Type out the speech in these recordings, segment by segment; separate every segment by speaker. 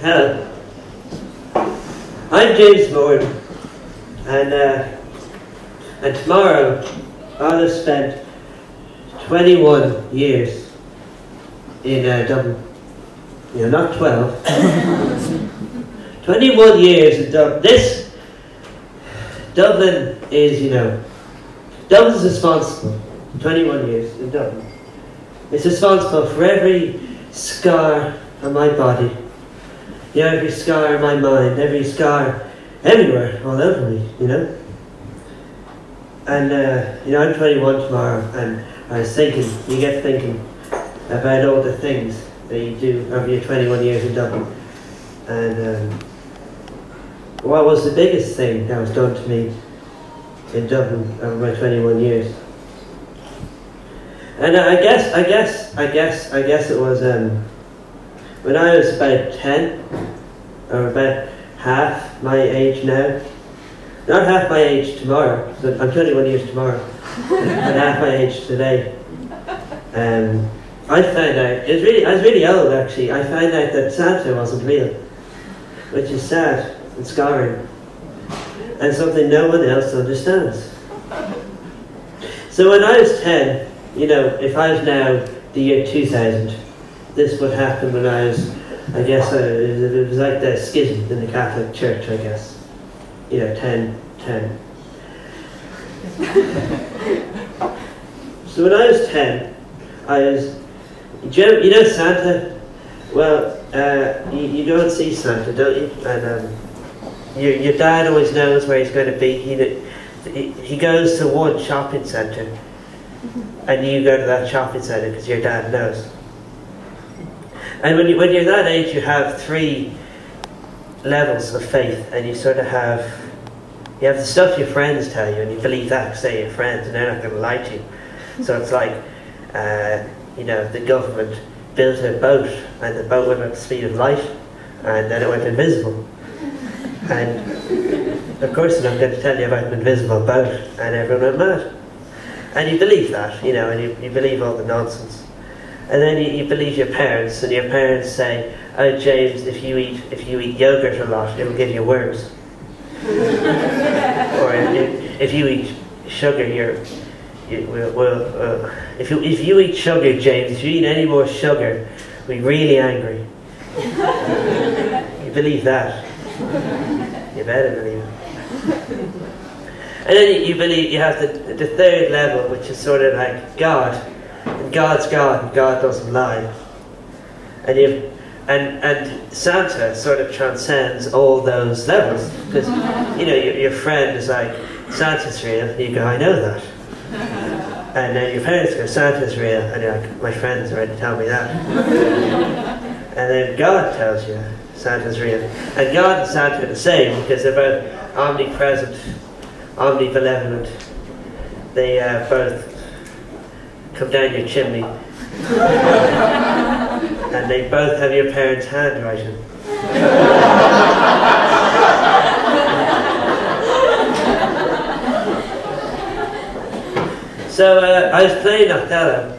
Speaker 1: Hello. I'm James Moran, and tomorrow I'll have spent 21 years in Dublin. You know, not 12. 21 years in Dublin. Dublin is, Dublin's responsible. 21 years in Dublin. It's responsible for every scar on my body. Every scar in my mind, every scar everywhere, all over me, And, I'm 21 tomorrow, and I was thinking, you get thinking about all the things that you do over your 21 years in Dublin. And what was the biggest thing that was done to me in Dublin over my 21 years? And I guess it was when I was about 10, or about half my age now. Not half my age tomorrow, so I'm 21 years tomorrow, but half my age today. I found out, I was really old actually, I found out that Santa wasn't real, which is sad and scarring, and something no one else understands. So when I was 10, if I was now the year 2000, this would happen when I was, I guess, it was like the schism in the Catholic Church, I guess. 10. So when I was 10, Santa? Well, you don't see Santa, don't you? And your dad always knows where he's going to be. He goes to one shopping centre, and you go to that shopping centre because your dad knows. And when you're that age, you have 3 levels of faith, and you sort of have the stuff your friends tell you, and you believe that because they're your friends, and they're not going to lie to you. So it's like, the government built a boat, and the boat went at the speed of light, and then it went invisible. And of course they're not going to tell you about an invisible boat, and everyone went mad. And you believe that, and you believe all the nonsense. And then you believe your parents, and your parents say, "Oh, James, if you eat yogurt a lot, it'll give you worms." Or if you eat sugar, if you eat sugar, James, if you eat any more sugar, we'll be really angry. You believe that? You better believe it. And then you believe you have the 3rd level, which is sort of like God. And God's God, and God doesn't lie. And Santa sort of transcends all those levels, because your friend is like, Santa's real, and you go, I know that. And then your parents go, Santa's real, and you're like, my friends already tell me that. And then God tells you Santa's real. And God and Santa are the same, because they're both omnipresent, omnibenevolent. They both come down your chimney. And they both have your parents' handwriting. So I was playing Othello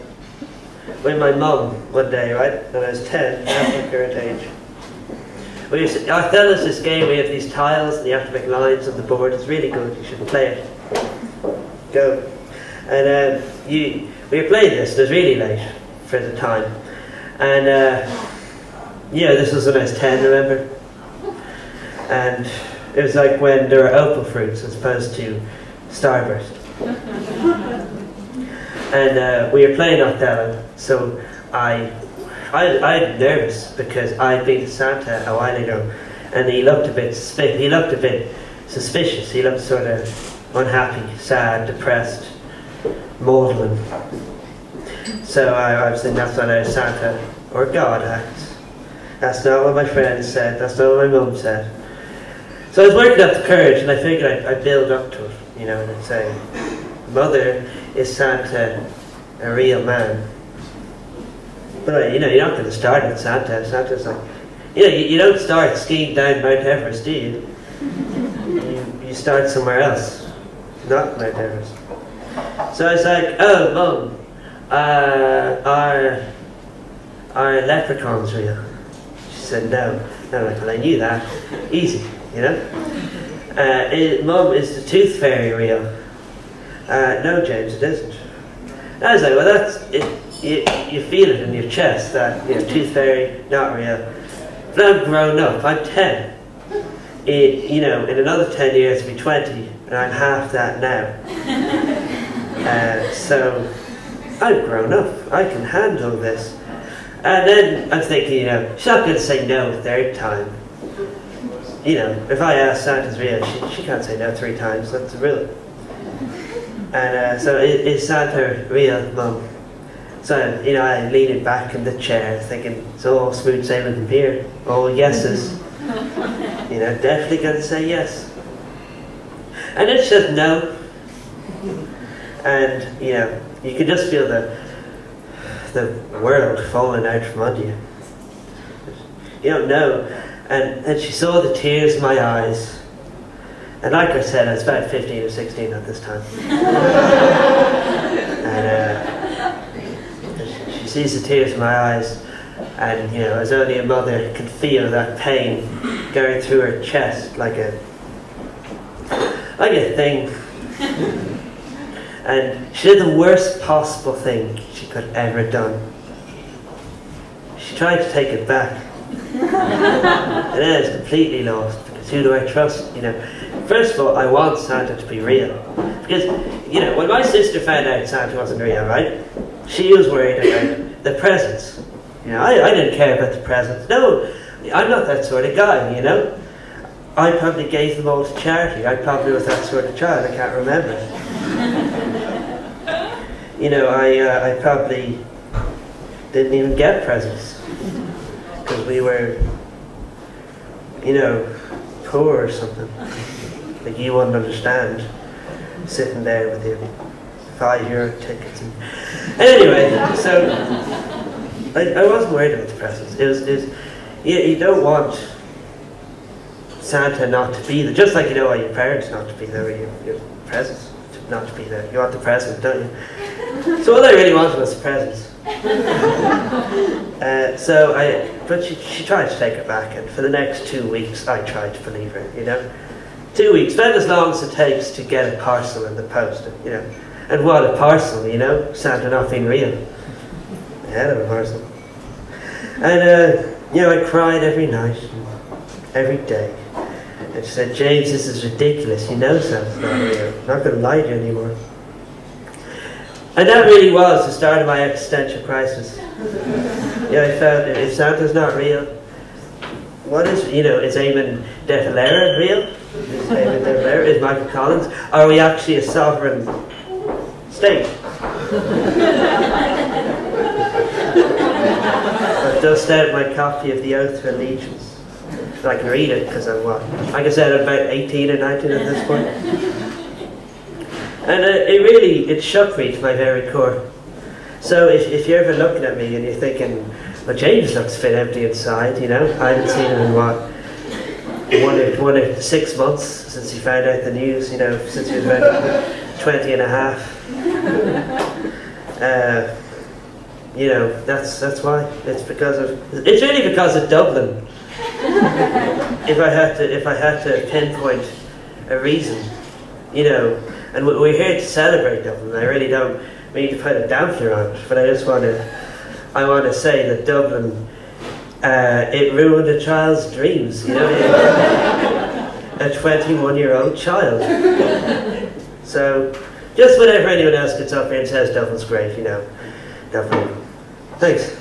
Speaker 1: with my mum one day, right? When I was 10, that's my current age. Othello's this game, we have these tiles and you have to make lines on the board. It's really good, you should play it. Go. And we were playing this, it was really late for the time. And this was when I was 10, remember? And it was like when there were opal fruits as opposed to starburst. And we were playing Othello, so I was nervous because I'd been to Santa a while ago, and he looked a bit suspicious. He looked sort of unhappy, sad, depressed, maudlin. So I was thinking that's not how Santa or God acts. That's not what my friends said, that's not what my mum said. So I was working up the courage, and I figured I'd build up to it, and I'd say, Mother, is Santa a real man? But you're not going to start with Santa. Santa's like, you don't start skiing down Mount Everest, do you? You start somewhere else, not Mount Everest. So I was like, oh, Mum, are leprechauns real? She said no. And I'm like, well, I knew that. Easy, you know? Mum, is the tooth fairy real? No, James, it isn't. And I was like, well, that's it. You feel it in your chest that, you know, tooth fairy, not real. But I'm grown up. I'm 10. You know, in another 10 years, I'll be 20, and I'm half that now. So I'm grown up. I can handle this. And then I'm thinking, you know, she's not going to say no a third time. You know, if I ask Santa's real, she can't say no 3 times. That's real. And so is Santa real, Mum? So, you know, I leaned back in the chair thinking, it's all smooth sailing from here. All yeses. You know, definitely going to say yes. And it's just no. And, you know, you can just feel the world falling out from under you. You don't know. And she saw the tears in my eyes. And like I said, I was about 15 or 16 at this time. And she sees the tears in my eyes. And, you know, as only a mother can feel that pain going through her chest like a thing. And she did the worst possible thing she could have ever done. She tried to take it back. And then I was completely lost, because who do I trust, you know? First of all, I want Santa to be real. Because, you know, when my sister found out Santa wasn't real, right? She was worried about the presents. You know, I didn't care about the presents. No, I'm not that sort of guy, you know? I probably gave them all to charity. I probably was that sort of child, I can't remember. You know, I probably didn't even get presents. Because we were, you know, poor or something. Like you wouldn't understand. Sitting there with your €5 tickets. And anyway, so I wasn't worried about the presents. It was you don't want Santa not to be there. Just like you don't want your parents not to be there, or your presents not to be there. You want the present, don't you? So all I really wanted was the presents. But she tried to take it back, and for the next 2 weeks I tried to believe her, you know. 2 weeks, about as long as it takes to get a parcel in the post, you know. And what a parcel, you know, Santa not being real. A hell of a parcel. And, you know, I cried every night, every day. And she said, James, this is ridiculous, you know Santa's not real. I'm not going to lie to you anymore. And that really was the start of my existential crisis. Yeah, I felt if Santa's not real, what is, you know, is Eamon Defilera real? Is Eamon Defilera? Is Michael Collins? Are we actually a sovereign state? I've dust out my copy of the Oath of Allegiance. So I can read it because I'm what? Like I said, I'm about 18 or 19 at this point. And it shook me to my very core. So if you're ever looking at me and you're thinking, well, James looks a bit empty inside, you know, I haven't seen him in what, one or 6 months since he found out the news, you know, since he was about 20 and a half. You know, that's why. It's really because of Dublin. If I had to pinpoint a reason, you know. And we're here to celebrate Dublin. I really don't mean to put a dampener on it, but I want to say that Dublin, it ruined a child's dreams, you know, a 21-year-old child. So, just whenever anyone else gets up here and says Dublin's great, you know, Dublin. Thanks.